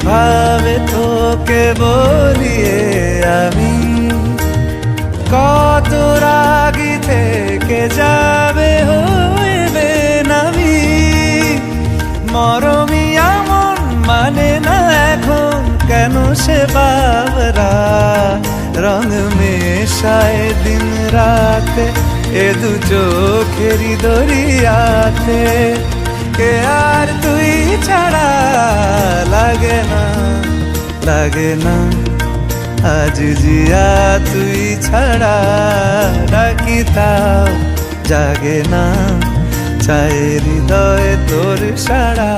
কিভাবে তোকে বলিয়ে আমি কত রাগি থেকে যাবে হইবে নামি মরমি এমন মানে না এখন কেন সে বাবরা রং মেশায় দিন রাতে এ দু চোখেরই দরিয়াতে কে আর তুই ছাড়া লাগে না লাগে না আজ জিয়া তুই ছাড়া ডাকি তাও জাগে না চায় হৃদয় তোর সাড়া।